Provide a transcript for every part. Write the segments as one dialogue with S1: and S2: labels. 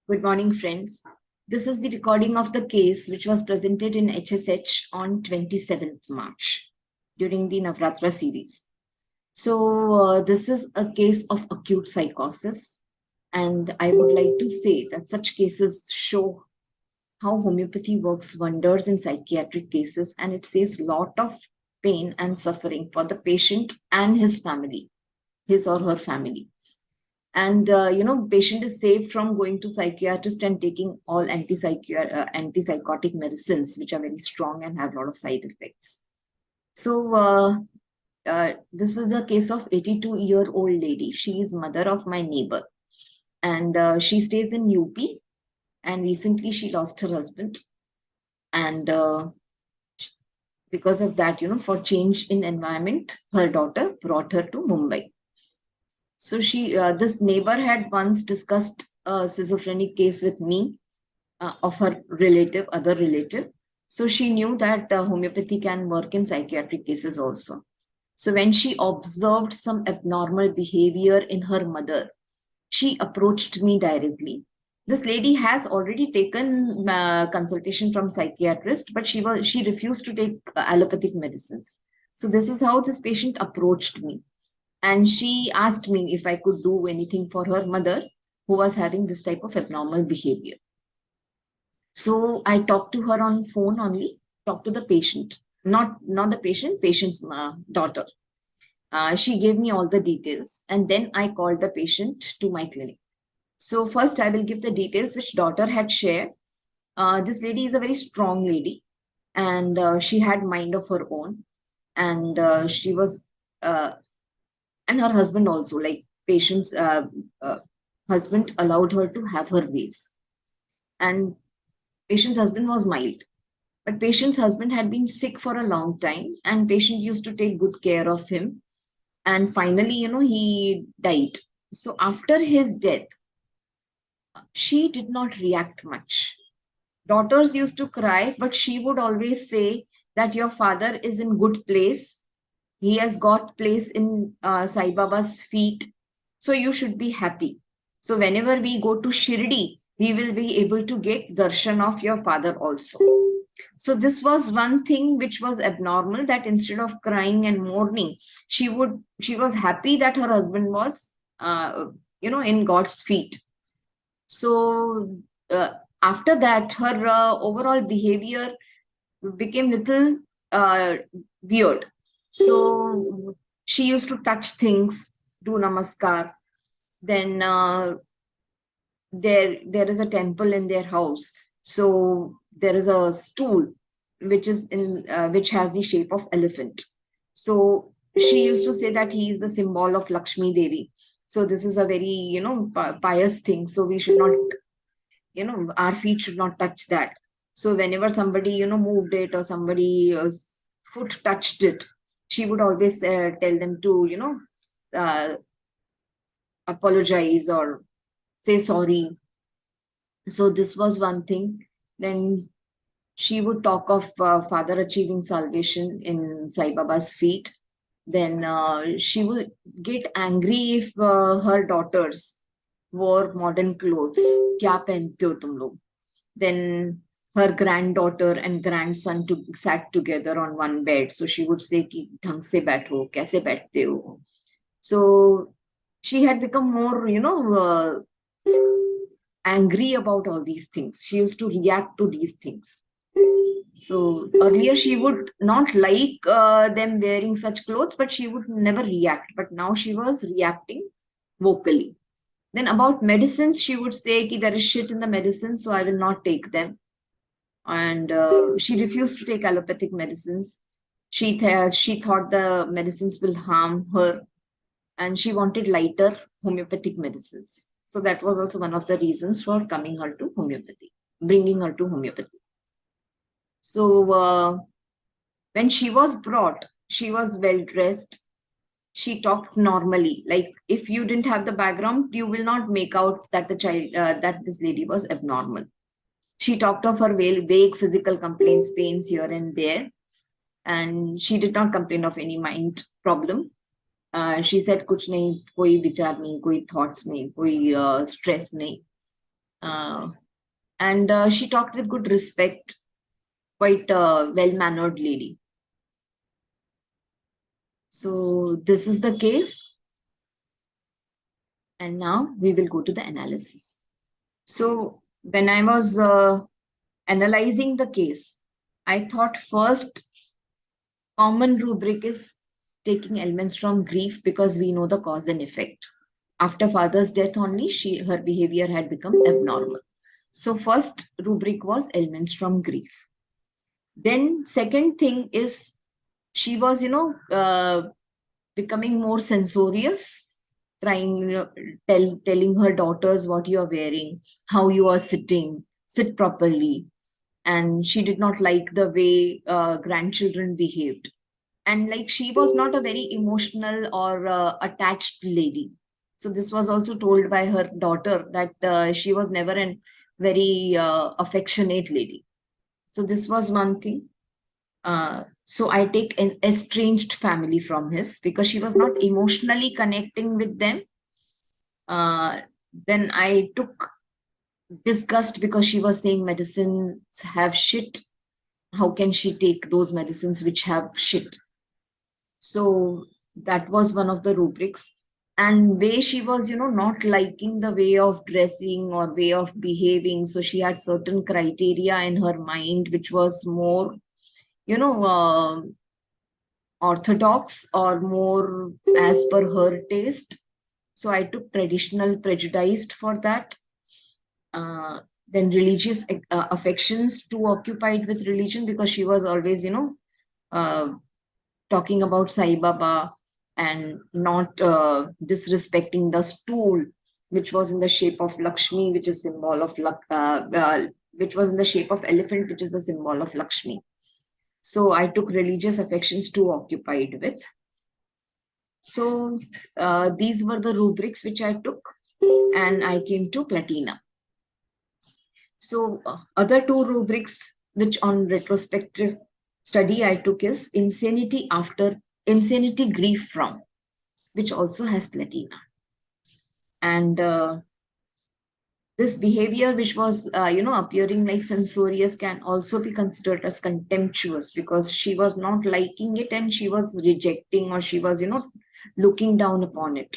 S1: Good morning, friends. This is the recording of the case which was presented in HSH on 27th March during the Navratra series. So, this is a case of acute psychosis, and I would like to say that such cases show how homeopathy works wonders in psychiatric cases, and it saves a lot of pain and suffering for the patient and his family, his or her family. And patient is saved from going to psychiatrist and taking all antipsychotic medicines which are very strong and have a lot of side effects. So this is a case of 82-year-old lady. She is mother of my neighbor, and she stays in UP, and recently she lost her husband, and because of that, for change in environment, her daughter brought her to Mumbai. So this neighbor had once discussed a schizophrenic case with me of her other relative. So she knew that homeopathy can work in psychiatric cases also. So when she observed some abnormal behavior in her mother, she approached me directly. This lady has already taken consultation from psychiatrist, but she refused to take allopathic medicines. So this is how this patient approached me. And she asked me if I could do anything for her mother who was having this type of abnormal behavior. So I talked to her on phone only, talked to the patient, not the patient, patient's daughter. She gave me all the details, and then I called the patient to my clinic. So first I will give the details which daughter had shared. This lady is a very strong lady, and she had mind of her own, and she was and her husband also, like patient's husband allowed her to have her ways, and patient's husband was mild, but patient's husband had been sick for a long time, and patient used to take good care of him, and finally he died. So after his death, she did not react much. Daughters used to cry, but she would always say that your father is in good place. He has got place in Sai Baba's feet. So you should be happy. So whenever we go to Shirdi, we will be able to get darshan of your father also. So this was one thing which was abnormal, that instead of crying and mourning, she was happy that her husband was, in God's feet. So after that, her overall behavior became little weird. So she used to touch things, do namaskar. Then there is a temple in their house. So there is a stool which is in which has the shape of elephant. So she used to say that he is the symbol of Lakshmi Devi. So this is a very pious thing. So we should not, our feet should not touch that. So whenever somebody moved it, or somebody's foot touched it, she would always tell them to apologize or say sorry. So this was one thing. Then she would talk of father achieving salvation in Sai Baba's feet. Then she would get angry if her daughters wore modern clothes. Kya pehante ho tum log? Then her granddaughter and grandson sat together on one bed. So she would say ki dhang se baitho, kaise baithte ho? So she had become more, angry about all these things. She used to react to these things. So earlier she would not like them wearing such clothes, but she would never react. But now she was reacting vocally. Then about medicines, she would say ki there is shit in the medicines, so I will not take them. And she refused to take allopathic medicines. She thought the medicines will harm her, and she wanted lighter homeopathic medicines. So that was also one of the reasons for bringing her to homeopathy. So when she was brought, she was well dressed. She talked normally. Like if you didn't have the background, you will not make out that that this lady was abnormal. She talked of her vague physical complaints, pains here and there, and she did not complain of any mind problem. She said, "Kuch nahi, koi vichar nahi, koi thoughts nahi, koi stress nahi." And she talked with good respect, quite a well-mannered lady. So this is the case. And now we will go to the analysis. So when I was analyzing the case, I thought first common rubric is taking elements from grief because we know the cause and effect. After father's death only, her behavior had become abnormal. So first rubric was elements from grief. Then second thing is she was, becoming more censorious, trying, telling her daughters what you are wearing, how you are sitting, sit properly. And she did not like the way grandchildren behaved. And like she was not a very emotional or attached lady. So this was also told by her daughter that she was never a very affectionate lady. So this was one thing. So I take an estranged family from his because she was not emotionally connecting with them. Uh, then I took disgust because she was saying medicines have shit. How can she take those medicines which have shit? So that was one of the rubrics. And way she was, not liking the way of dressing or way of behaving. So she had certain criteria in her mind, which was more, you know, orthodox or more as per her taste. So I took traditional prejudiced for that. Then religious affections, too occupied with religion because she was always, uh, talking about Sai Baba and not disrespecting the stool, which was in the shape of Lakshmi, which is symbol of luck, which was in the shape of elephant, which is a symbol of Lakshmi. So I took religious affections too occupied with. So these were the rubrics which I took, and I came to Platina. So other two rubrics which on retrospective study I took is insanity grief from, which also has Platina. And this behavior which was, appearing like censorious can also be considered as contemptuous because she was not liking it and she was rejecting or she was, looking down upon it.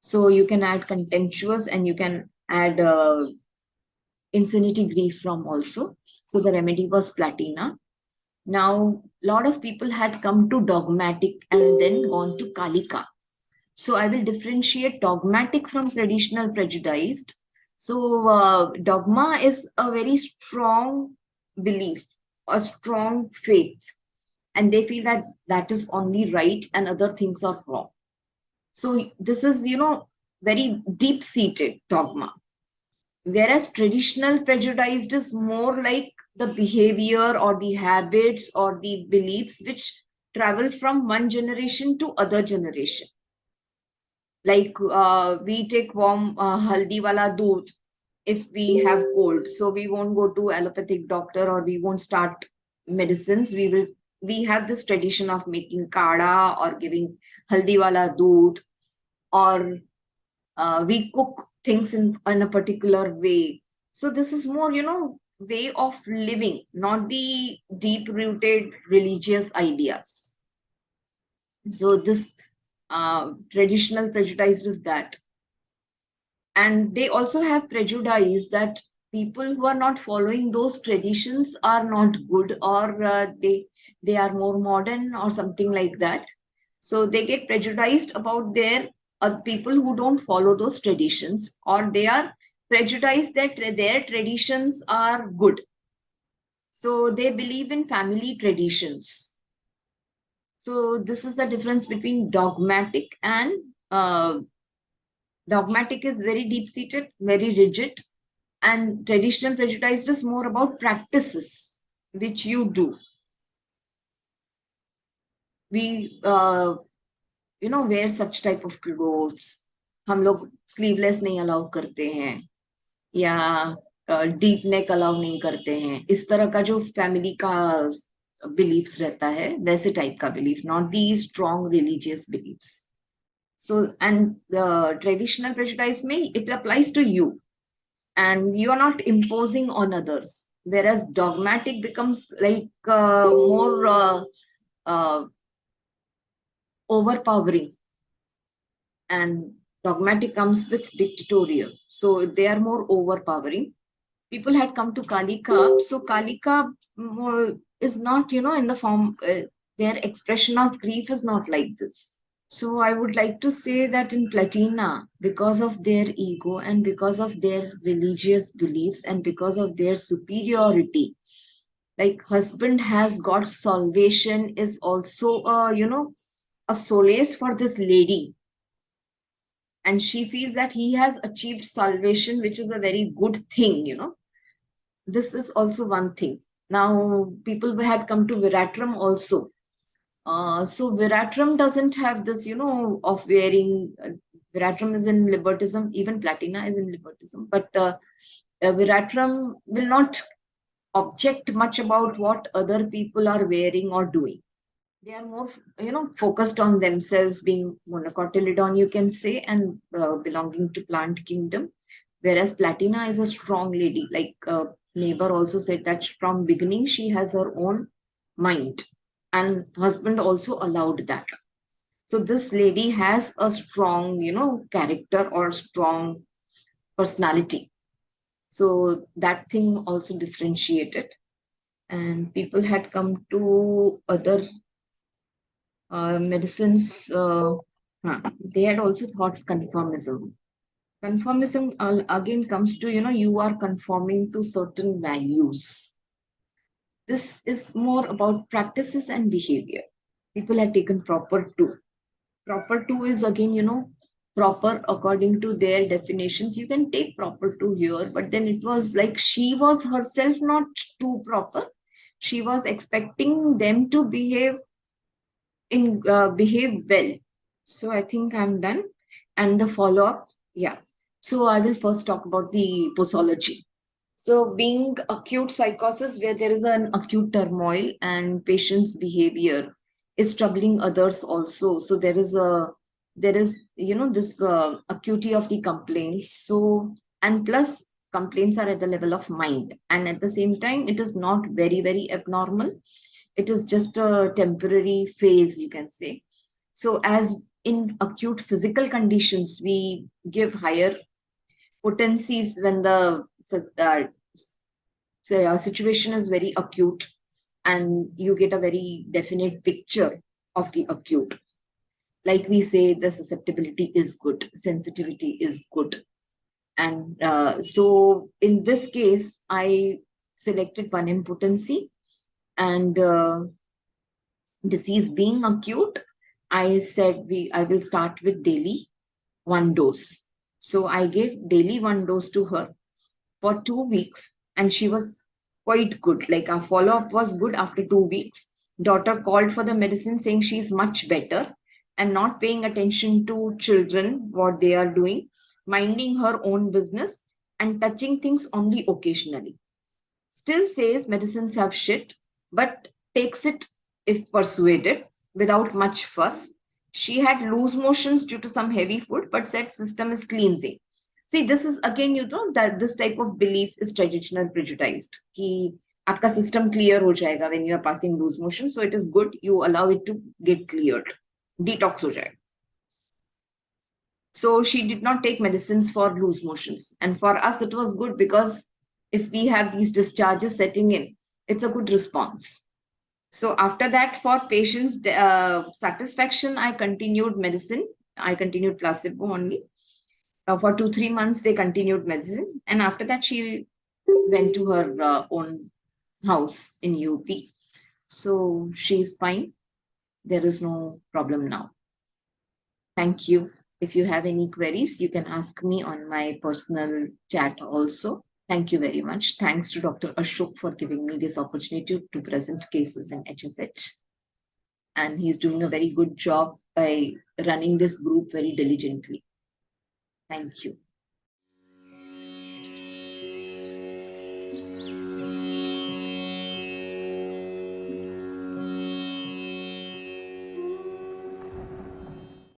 S1: So you can add contemptuous and you can add insanity grief from also. So the remedy was Platina. Now, a lot of people had come to dogmatic and then gone to Kalika. So I will differentiate dogmatic from traditional prejudiced. So dogma is a very strong belief, a strong faith, and they feel that that is only right and other things are wrong. So this is, very deep-seated dogma. Whereas traditional prejudiced is more like the behavior or the habits or the beliefs which travel from one generation to other generation. Like we take warm haldi wala doodh if we have cold. So we won't go to allopathic doctor or we won't start medicines. We have this tradition of making kada or giving haldi wala doodh, or we cook things in a particular way. So this is more, way of living, not the deep rooted religious ideas. So this traditional prejudice is that. And they also have prejudice that people who are not following those traditions are not good, or they are more modern or something like that. So they get prejudiced about their people who don't follow those traditions, or they are prejudiced that their traditions are good. So they believe in family traditions. So this is the difference between dogmatic and dogmatic is very deep-seated, very rigid, and traditional prejudice is more about practices which you do. We, wear such type of clothes. हम लोग sleeveless नहीं allow करते हैं, या deep neck allow नहीं करते हैं. इस तरह का जो family का beliefs रहता है, वैसे type का belief, not the strong religious beliefs. So, and the traditional prejudice may, it applies to you. and you are not imposing on others. Whereas dogmatic becomes like more uh, overpowering, and dogmatic comes with dictatorial. So they are more overpowering. People had come to Kalika. So Kalika is not, in the form, their expression of grief is not like this. So I would like to say that in Platina, because of their ego and because of their religious beliefs and because of their superiority, like husband has got salvation is also a solace for this lady, and she feels that he has achieved salvation, which is a very good thing. This is also one thing. Now people had come to Viratram also. So Viratram doesn't have this, of wearing. Viratram is in libertism. Even Platina is in libertism. But Viratram will not object much about what other people are wearing or doing. They are more, focused on themselves, being monocotyledon, you can say, and belonging to plant kingdom. Whereas Platina is a strong lady. Like neighbor also said that from beginning she has her own mind, and husband also allowed that. So this lady has a strong, character or strong personality. So that thing also differentiated. And people had come to other medicines. They had also thought conformism. Conformism again comes to, you are conforming to certain values. This is more about practices and behavior. People had taken proper two. Proper two is again, proper according to their definitions. You can take proper two here, but then it was like she was herself not too proper. She was expecting them to behave well. So I think I'm done. And the follow up, yeah. So I will first talk about the posology. So being acute psychosis where there is an acute turmoil and patient's behavior is troubling others also. So there is this acuity of the complaints. So, and plus complaints are at the level of mind, and at the same time it is not very very abnormal. It is just a temporary phase, you can say. So as in acute physical conditions we give higher potencies when the situation is very acute, and you get a very definite picture of the acute. Like we say, the susceptibility is good, sensitivity is good. And so in this case, I selected one impotency, and disease being acute, I said I will start with daily one dose. So I gave daily one dose to her for 2 weeks, and she was quite good. Like our follow up was good after 2 weeks. Daughter called for the medicine saying she's much better and not paying attention to children, what they are doing, minding her own business and touching things only occasionally. Still says medicines have shit, but takes it if persuaded without much fuss. She had loose motions due to some heavy food, but said system is cleansing. See, this is again, that this type of belief is traditional prejudiced. Ki आपका system clear हो जाएगा when you are passing loose motion, so it is good you allow it to get cleared, detox हो जाएगा. So she did not take medicines for loose motions, and for us it was good because if we have these discharges setting in, it's a good response. So after that, for patients' satisfaction, I continued medicine. I continued placebo only. For 2-3 months, they continued medicine. And after that, she went to her own house in UP. So she's fine. There is no problem now. Thank you. If you have any queries, you can ask me on my personal chat also. Thank you very much. Thanks to Dr. Ashok for giving me this opportunity to present cases in HSH. And he's doing a very good job by running this group very diligently. Thank you.